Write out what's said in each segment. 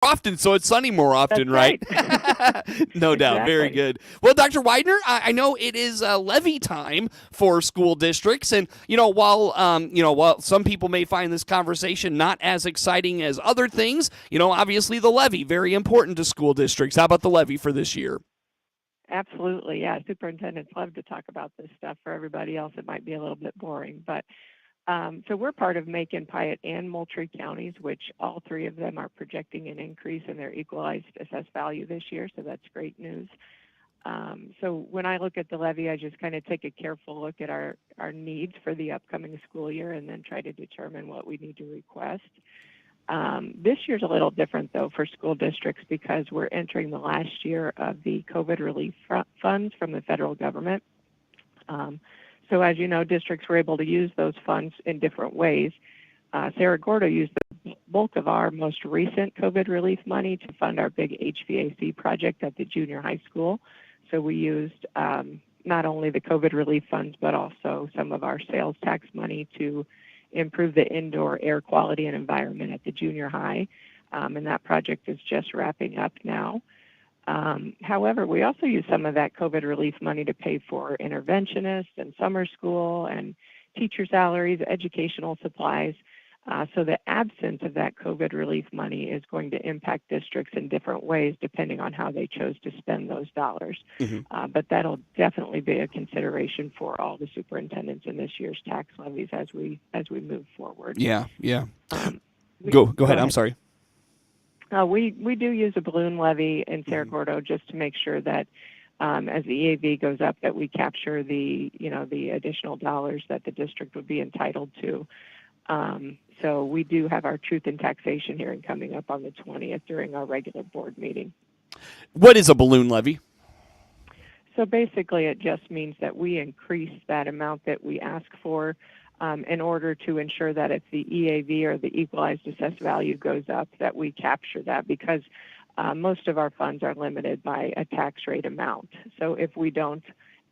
often, so it's sunny more often, That's right? right. No doubt. Very Exactly. good. Well, Dr. Weidner, I know it is levy time for school districts, and while some people may find this conversation not as exciting as other things, obviously the levy very important to school districts. How about the levy for this year? Absolutely. Yeah. Superintendents love to talk about this stuff. For everybody else, it might be a little bit boring. But so we're part of Macon, Piatt, and Moultrie counties, which all three of them are projecting an increase in their equalized assessed value this year. So that's great news. So when I look at the levy, I just kind of take a careful look at our needs for the upcoming school year and then try to determine what we need to request. This year's a little different, though, for school districts because we're entering the last year of the COVID relief funds from the federal government. So as you know, districts were able to use those funds in different ways. Cerro Gordo used the bulk of our most recent COVID relief money to fund our big HVAC project at the junior high school. So we used not only the COVID relief funds, but also some of our sales tax money to improve the indoor air quality and environment at the junior high. And that project is just wrapping up now. However, we also use some of that COVID relief money to pay for interventionists and summer school and teacher salaries, educational supplies. So the absence of that COVID relief money is going to impact districts in different ways depending on how they chose to spend those dollars. But that'll definitely be a consideration for all the superintendents in this year's tax levies as we move forward. Yeah, yeah. Um, Go Go ahead. I'm ahead. sorry. We do use a balloon levy in Cerro Gordo just to make sure that as the EAV goes up, that we capture the additional dollars that the district would be entitled to. So we do have our truth in taxation hearing coming up on the 20th during our regular board meeting. What is a balloon levy? So basically, it just means that we increase that amount that we ask for in order to ensure that if the EAV or the equalized assessed value goes up, that we capture that because most of our funds are limited by a tax rate amount. So if we don't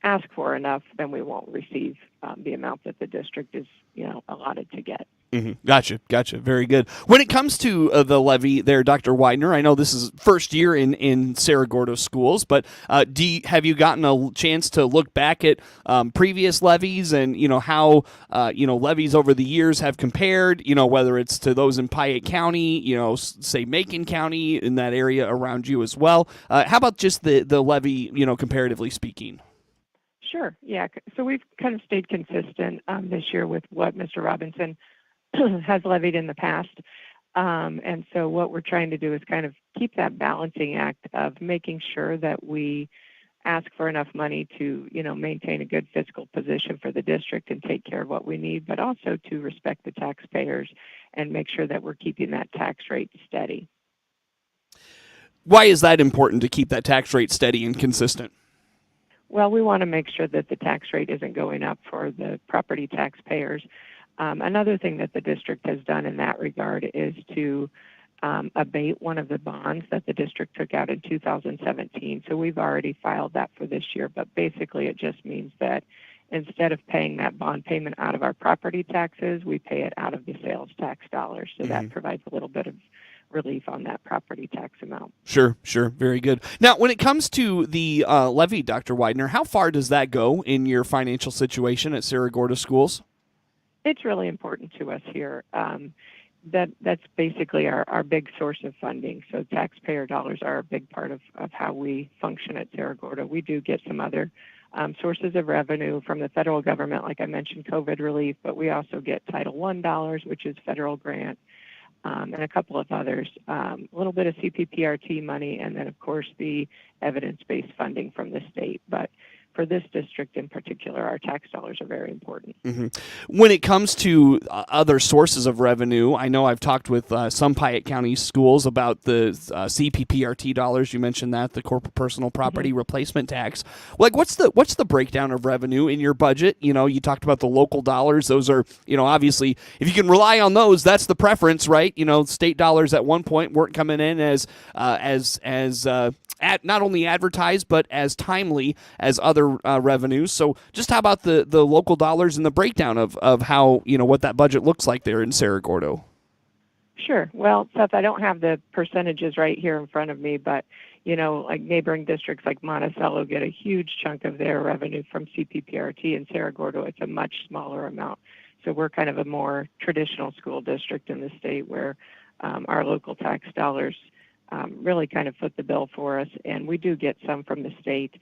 ask for enough, then we won't receive the amount that the district is, allotted to get. Gotcha. Very good. When it comes to the levy there, Dr. Weidner, I know this is first year in Cerro Gordo schools, but have you gotten a chance to look back at previous levies and, how, levies over the years have compared, whether it's to those in Piatt County, say Macon County in that area around you as well? How about just the levy, comparatively speaking? Sure. Yeah. So we've kind of stayed consistent this year with what Mr. Robinson has levied in the past. And so what we're trying to do is kind of keep that balancing act of making sure that we ask for enough money to, maintain a good fiscal position for the district and take care of what we need, but also to respect the taxpayers and make sure that we're keeping that tax rate steady. Why is that important to keep that tax rate steady and consistent? Well, we want to make sure that the tax rate isn't going up for the property taxpayers. Another thing that the district has done in that regard is to abate one of the bonds that the district took out in 2017. So we've already filed that for this year, but basically it just means that instead of paying that bond payment out of our property taxes, we pay it out of the sales tax dollars. So that provides a little bit of relief on that property tax amount. Sure. Very good. Now, when it comes to the levy, Dr. Weidner, how far does that go in your financial situation at Cerro Gordo Schools? It's really important to us here. That's basically our big source of funding. So taxpayer dollars are a big part of how we function at Cerro Gordo. We do get some other sources of revenue from the federal government, like I mentioned, COVID relief, but we also get Title I dollars, which is federal grant, and a couple of others, a little bit of CPPRT money, and then, of course, the evidence-based funding from the state. But for this district in particular, our tax dollars are very important. When it comes to other sources of revenue, I know I've talked with some Piatt County schools about the CPPRT dollars. You mentioned that, the corporate personal property replacement tax. Like, what's the breakdown of revenue in your budget? You talked about the local dollars. Those are, obviously, if you can rely on those, that's the preference, right? State dollars at one point weren't coming in as not only advertised but as timely as other revenues. So just how about the local dollars and the breakdown of how, what that budget looks like there in Cerro Gordo? Sure. Well, Seth, I don't have the percentages right here in front of me, but like neighboring districts like Monticello get a huge chunk of their revenue from CPPRT, and Cerro Gordo, it's a much smaller amount. So we're kind of a more traditional school district in the state where our local tax dollars really kind of foot the bill for us, and we do get some from the state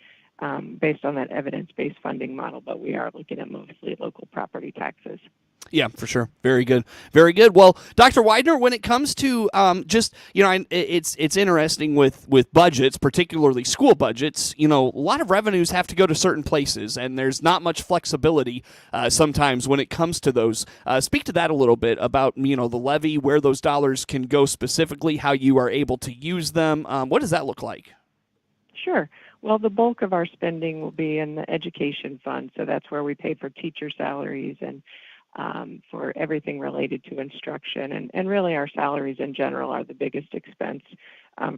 based on that evidence-based funding model, but we are looking at mostly local property taxes. Yeah, for sure. Very good. Very good. Well, Dr. Weidner, when it comes to it's interesting with budgets, particularly school budgets. A lot of revenues have to go to certain places, and there's not much flexibility sometimes when it comes to those. Speak to that a little bit about the levy, where those dollars can go specifically, how you are able to use them. What does that look like? Sure. Well, the bulk of our spending will be in the education fund, so that's where we pay for teacher salaries and for everything related to instruction. And really our salaries in general are the biggest expense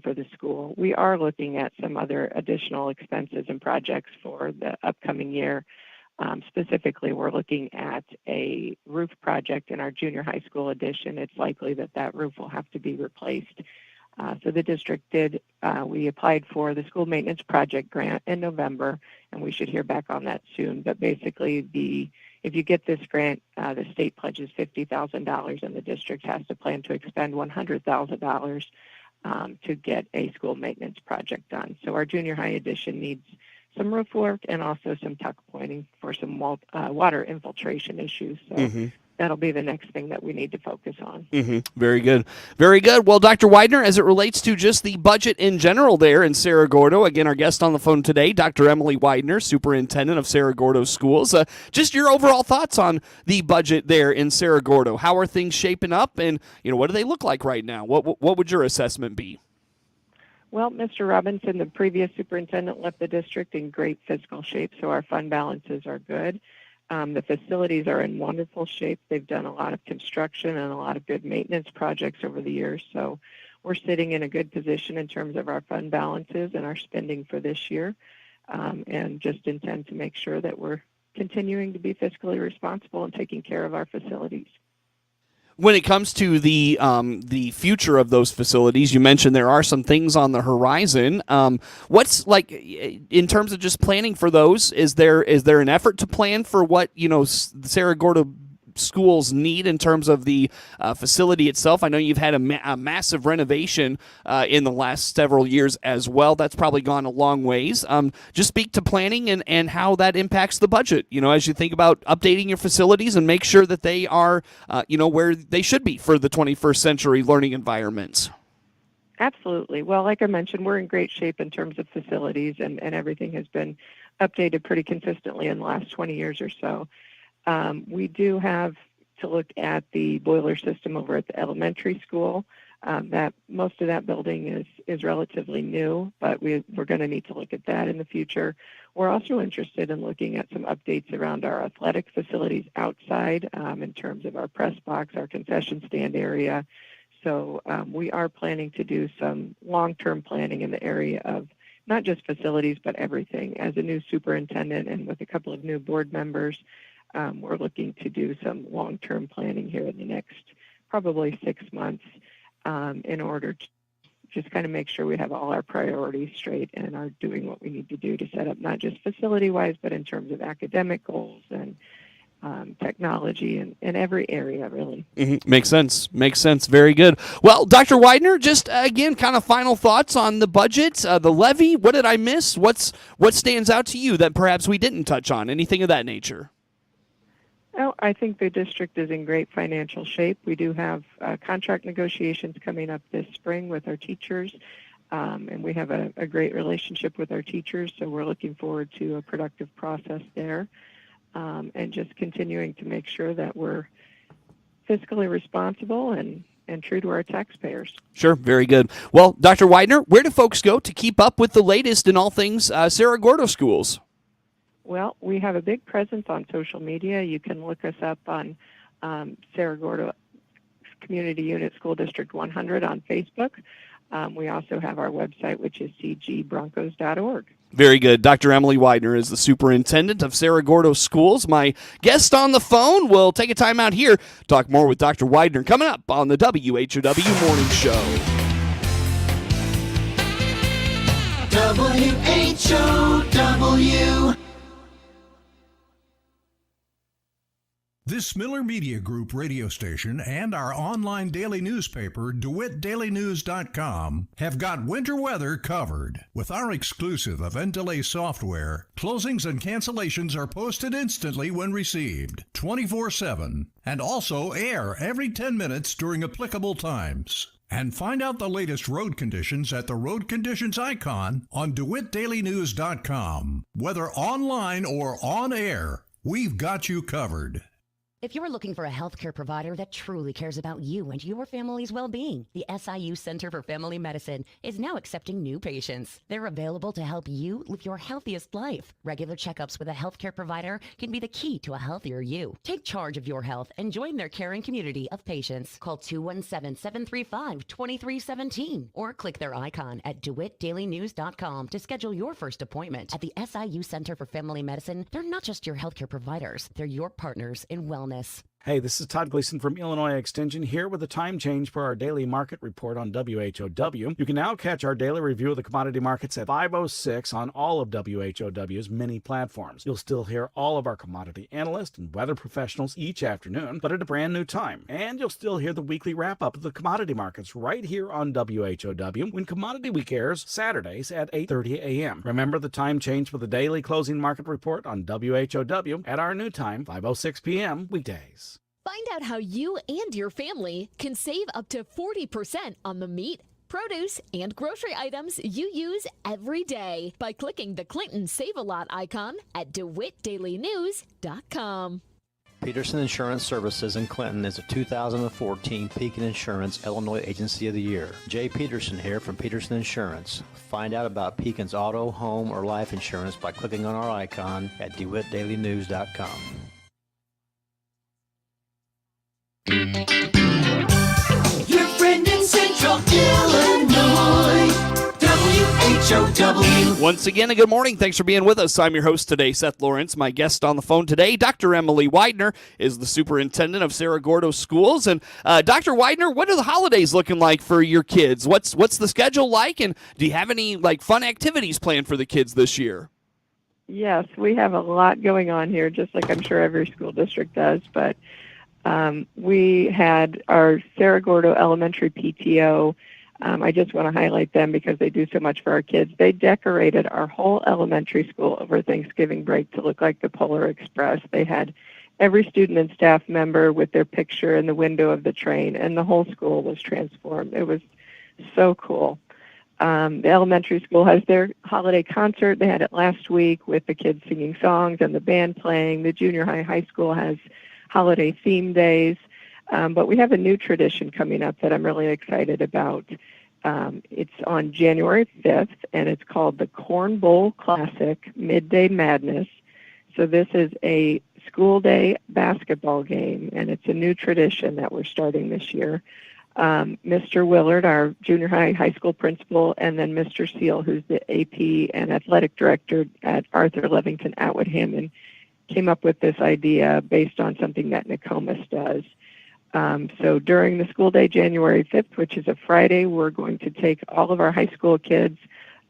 for the school. We are looking at some other additional expenses and projects for the upcoming year. Specifically, we're looking at a roof project in our junior high school addition. It's likely that roof will have to be replaced. So the district we applied for the school maintenance project grant in November, and we should hear back on that soon. But basically, if you get this grant, the state pledges $50,000, and the district has to plan to expend $100,000 to get a school maintenance project done. So our junior high addition needs some roof work and also some tuck pointing for some water infiltration issues. So that'll be the next thing that we need to focus on. Very good. Very good. Well, Dr. Weidner, as it relates to just the budget in general there in Cerro Gordo, again, our guest on the phone today, Dr. Emily Weidner, Superintendent of Cerro Gordo Schools. Just your overall thoughts on the budget there in Cerro Gordo. How are things shaping up, and what do they look like right now? What would your assessment be? Well, Mr. Robinson, the previous superintendent, left the district in great fiscal shape, so our fund balances are good. The facilities are in wonderful shape. They've done a lot of construction and a lot of good maintenance projects over the years. So we're sitting in a good position in terms of our fund balances and our spending for this year, and just intend to make sure that we're continuing to be fiscally responsible and taking care of our facilities. When it comes to the future of those facilities, you mentioned there are some things on the horizon. What's like in terms of just planning for those? Is there an effort to plan for what the Cerro Gordo schools need in terms of the facility itself? I know you've had a massive renovation in the last several years as well. That's probably gone a long ways. Just speak to planning and how that impacts the budget, as you think about updating your facilities and make sure that they are, where they should be for the 21st century learning environments. Absolutely. Well, like I mentioned, we're in great shape in terms of facilities, and everything has been updated pretty consistently in the last 20 years or so. We do have to look at the boiler system over at the elementary school. That most of that building is relatively new, but we're going to need to look at that in the future. We're also interested in looking at some updates around our athletic facilities outside in terms of our press box, our concession stand area. So we are planning to do some long-term planning in the area of not just facilities, but everything. As a new superintendent and with a couple of new board members, we're looking to do some long-term planning here in the next probably 6 months in order to just kind of make sure we have all our priorities straight and are doing what we need to do to set up not just facility-wise, but in terms of academic goals and technology and in every area, really. Makes sense. Makes sense. Very good. Well, Dr. Weidner, just again, kind of final thoughts on the budget, the levy. What did I miss? What stands out to you that perhaps we didn't touch on? Anything of that nature? Well, I think the district is in great financial shape. We do have contract negotiations coming up this spring with our teachers, and we have a great relationship with our teachers, so we're looking forward to a productive process there, and just continuing to make sure that we're fiscally responsible and true to our taxpayers. Sure, very good. Well, Dr. Weidner, where do folks go to keep up with the latest in all things Cerro Gordo schools? Well, we have a big presence on social media. You can look us up on Cerro Gordo Community Unit School District 100 on Facebook. We also have our website, which is cgbroncos.org. Very good. Dr. Emily Weidner is the superintendent of Cerro Gordo Schools. My guest on the phone will take a time out here. Talk more with Dr. Weidner coming up on the WHOW Morning Show. WHOW. This Miller Media Group radio station and our online daily newspaper, DeWittDailyNews.com, have got winter weather covered. With our exclusive event delay software, closings and cancellations are posted instantly when received, 24/7, and also air every 10 minutes during applicable times. And find out the latest road conditions at the road conditions icon on DeWittDailyNews.com. Whether online or on air, we've got you covered. If you're looking for a healthcare provider that truly cares about you and your family's well-being, the SIU Center for Family Medicine is now accepting new patients. They're available to help you live your healthiest life. Regular checkups with a healthcare provider can be the key to a healthier you. Take charge of your health and join their caring community of patients. Call 217-735-2317 or click their icon at DeWittDailyNews.com to schedule your first appointment. At the SIU Center for Family Medicine, they're not just your healthcare providers, they're your partners in wellness. Hey, this is Todd Gleason from Illinois Extension here with a time change for our daily market report on WHOW. You can now catch our daily review of the commodity markets at 5:06 on all of WHOW's many platforms. You'll still hear all of our commodity analysts and weather professionals each afternoon, but at a brand new time. And you'll still hear the weekly wrap-up of the commodity markets right here on WHOW when Commodity Week airs Saturdays at 8:30 a.m. Remember the time change for the daily closing market report on WHOW at our new time, 5:06 p.m. weekdays. Find out how you and your family can save up to 40% on the meat, produce, and grocery items you use every day by clicking the Clinton Save-A-Lot icon at DeWittDailyNews.com. Peterson Insurance Services in Clinton is a 2014 Pekin Insurance Illinois Agency of the Year. Jay Peterson here from Peterson Insurance. Find out about Pekin's auto, home, or life insurance by clicking on our icon at DeWittDailyNews.com. Your friend in Central Illinois, WHOW. Once again, a good morning. Thanks for being with us. I'm your host today, Seth Lawrence. My guest on the phone today, Dr. Emily Weidner, is the superintendent of Cerro Gordo Schools. And Dr. Weidner, what are the holidays looking like for your kids? What's the schedule like? And do you have any fun activities planned for the kids this year? Yes, we have a lot going on here, just like I'm sure every school district does, but we had our Cerro Gordo Elementary PTO. I just want to highlight them because they do so much for our kids. They decorated our whole elementary school over Thanksgiving break to look like the Polar Express. They had every student and staff member with their picture in the window of the train, and the whole school was transformed. It was so cool. The elementary school has their holiday concert. They had it last week with the kids singing songs and the band playing. The junior high school has holiday theme days, but we have a new tradition coming up that I'm really excited about. It's on January 5th, and it's called the Corn Bowl Classic Midday Madness. So this is a school day basketball game, and it's a new tradition that we're starting this year. Mr. Willard, our junior high school principal, and then Mr. Seal, who's the AP and athletic director at Arthur Levington Atwood Hammond, came up with this idea based on something that Nokomis does. So during the school day, January 5th, which is a Friday, we're going to take all of our high school kids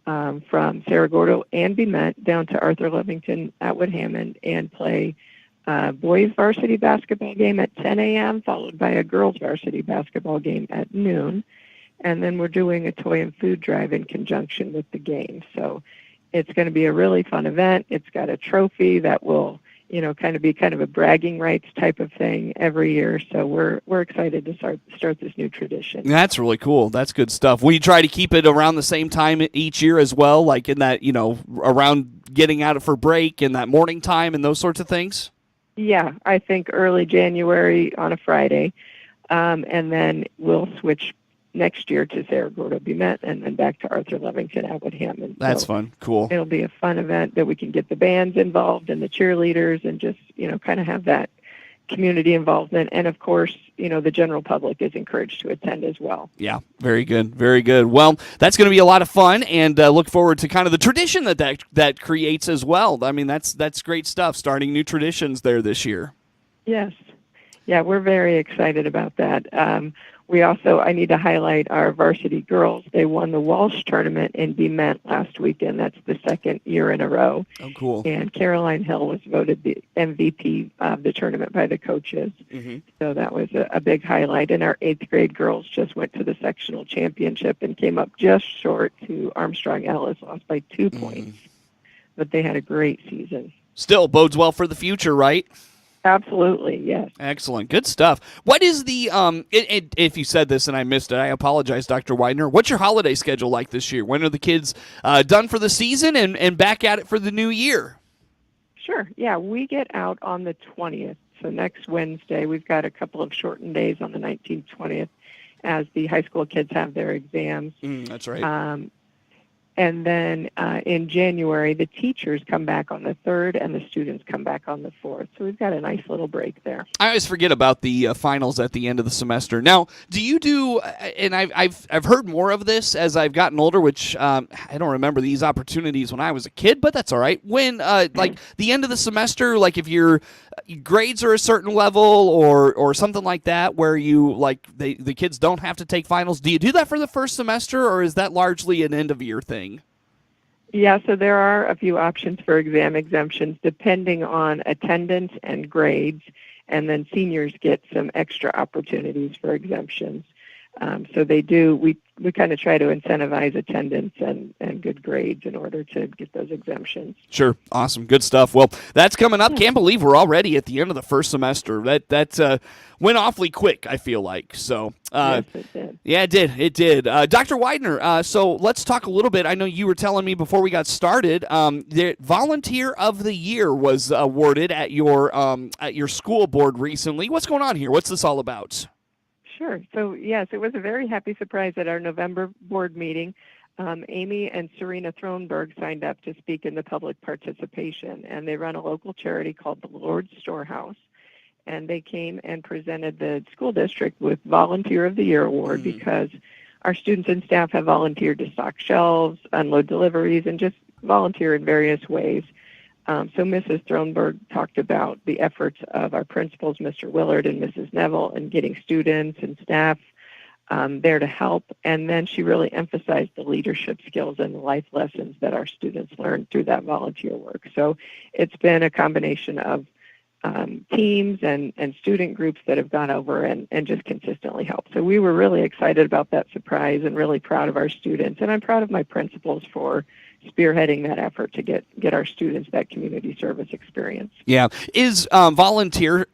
from Cerro Gordo and Bement down to Arthur Levington Atwood Hammond and play boys varsity basketball game at 10 a.m., followed by a girls varsity basketball game at noon. And then we're doing a toy and food drive in conjunction with the game. So it's going to be a really fun event. It's got a trophy that will kind of a bragging rights type of thing every year. So we're excited to start this new tradition. That's really cool. That's good stuff. We try to keep it around the same time each year as well, like in that, around getting out for break and that morning time and those sorts of things. Yeah, I think early January on a Friday, and then we'll switch next year to Cerro Gordo Bement and then back to Arthur Levington Atwood Hammond. That's fun. Cool. It'll be a fun event that we can get the bands involved and the cheerleaders and just, kind of have that community involvement, and of course, the general public is encouraged to attend as well. Yeah, very good, very good. Well, that's going to be a lot of fun, and look forward to kind of the tradition that creates as well. I mean, that's great stuff, starting new traditions there this year. Yes. Yeah, we're very excited about that. I need to highlight our varsity girls. They won the Walsh tournament in Bement last weekend. That's the second year in a row. Oh, cool. And Caroline Hill was voted the MVP of the tournament by the coaches. Mm-hmm. So that was a big highlight. And our 8th grade girls just went to the sectional championship and came up just short to Armstrong Ellis, lost by 2 points. But they had a great season. Still bodes well for the future, right? Absolutely, yes. Excellent. Good stuff. What is the, if you said this and I missed it, I apologize, Dr. Weidner. What's your holiday schedule like this year? When are the kids done for the season and back at it for the new year? Sure. Yeah, we get out on the 20th. So next Wednesday, we've got a couple of shortened days on the 19th, 20th, as the high school kids have their exams. That's right. And then in January, the teachers come back on the 3rd and the students come back on the 4th. So we've got a nice little break there. I always forget about the finals at the end of the semester. Now, do you do, and I've heard more of this as I've gotten older, which I don't remember these opportunities when I was a kid, but that's all right. When, like, the end of the semester, like if your grades are a certain level or something like that, where you, like, the kids don't have to take finals, do you do that for the first semester, or is that largely an end-of-year thing? Yeah, so there are a few options for exam exemptions depending on attendance and grades, and then seniors get some extra opportunities for exemptions. So they do, we kind of try to incentivize attendance and good grades in order to get those exemptions. Sure. Awesome. Good stuff. Well, that's coming up. Can't believe we're already at the end of the first semester. That went awfully quick, I feel like. So, yes, it did. Yeah, it did. Dr. Weidner, so let's talk a little bit. I know you were telling me before we got started, the Volunteer of the Year was awarded at your school board recently. What's going on here? What's this all about? Sure. So, yes, it was a very happy surprise at our November board meeting. Amy and Serena Thronberg signed up to speak in the public participation, and they run a local charity called the Lord's Storehouse. And they came and presented the school district with Volunteer of the Year award because our students and staff have volunteered to stock shelves, unload deliveries, and just volunteer in various ways. So Mrs. Thronberg talked about the efforts of our principals, Mr. Willard and Mrs. Neville, in getting students and staff there to help. And then she really emphasized the leadership skills and the life lessons that our students learned through that volunteer work. So it's been a combination of teams and student groups that have gone over and just consistently helped. So we were really excited about that surprise and really proud of our students. And I'm proud of my principals for spearheading that effort to get our students that community service experience. Yeah. Is volunteerism,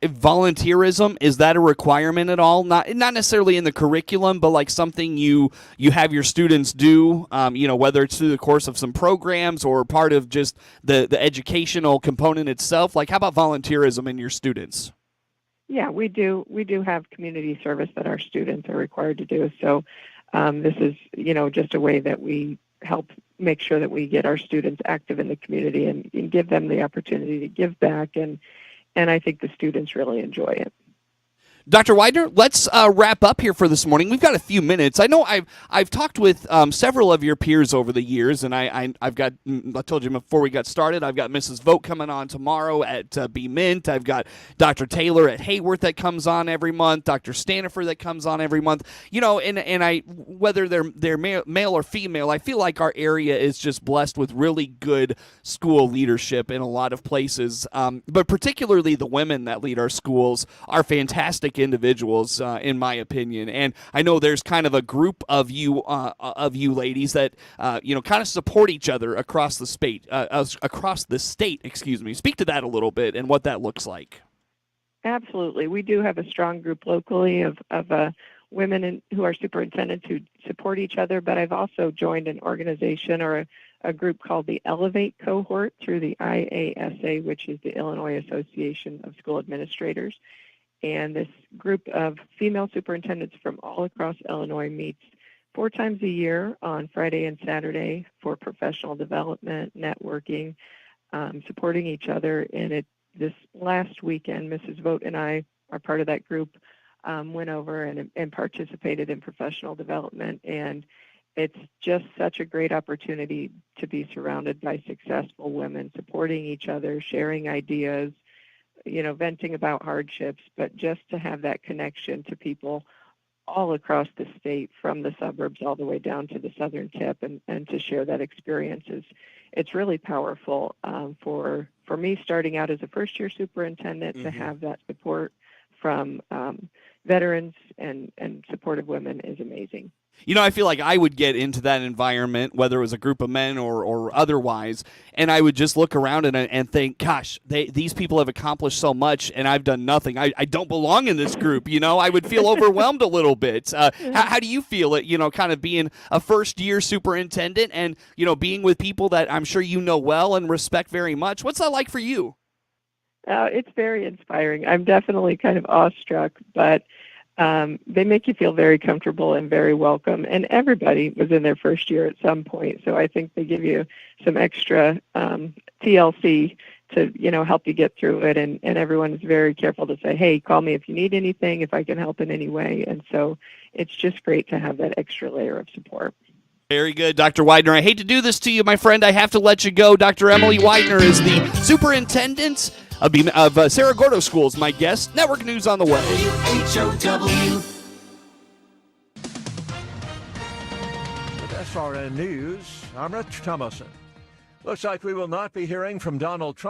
is that a requirement at all? Not necessarily in the curriculum, but like something you have your students do, whether it's through the course of some programs or part of just the educational component itself. Like, how about volunteerism in your students? Yeah, we do have community service that our students are required to do. So this is, just a way that we help make sure that we get our students active in the community and give them the opportunity to give back. And I think the students really enjoy it. Dr. Weidner, let's wrap up here for this morning. We've got a few minutes. I know I've talked with several of your peers over the years, and I told you before we got started, I've got Mrs. Vogt coming on tomorrow at B Mint. I've got Dr. Taylor at Hayworth that comes on every month, Dr. Stanifer that comes on every month. And whether they're male or female, I feel like our area is just blessed with really good school leadership in a lot of places. But particularly the women that lead our schools are fantastic individuals, in my opinion. And I know there's kind of a group of you ladies that kind of support each other across the state. Excuse me. Speak to that a little bit and what that looks like. Absolutely, we do have a strong group locally of women who are superintendents who support each other. But I've also joined an organization or a group called the Elevate Cohort through the IASA, which is the Illinois Association of School Administrators. And this group of female superintendents from all across Illinois meets 4 times a year on Friday and Saturday for professional development, networking, supporting each other. And this last weekend, Mrs. Vogt and I are part of that group went over and participated in professional development. And it's just such a great opportunity to be surrounded by successful women, supporting each other, sharing ideas, venting about hardships, but just to have that connection to people all across the state, from the suburbs all the way down to the southern tip, and to share that experience it's really powerful. For me, starting out as a first-year superintendent, to have that support from veterans and supportive women is amazing. I feel like I would get into that environment, whether it was a group of men or otherwise, and I would just look around and think, gosh, these people have accomplished so much, and I've done nothing. I don't belong in this group, I would feel overwhelmed a little bit. How do you feel it, kind of being a first-year superintendent and, being with people that I'm sure you know well and respect very much? What's that like for you? It's very inspiring. I'm definitely kind of awestruck, but they make you feel very comfortable and very welcome. And everybody was in their first year at some point, so I think they give you some extra TLC to help you get through it. And everyone is very careful to say, hey, call me if you need anything, if I can help in any way. And so it's just great to have that extra layer of support. Very good, Dr. Weidner. I hate to do this to you, my friend. I have to let you go. Dr. Emily Weidner is the superintendent of Cerro Gordo Schools, my guest. Network News on the way. WHOW. With SRN News, I'm Rich Thomason. Looks like we will not be hearing from Donald Trump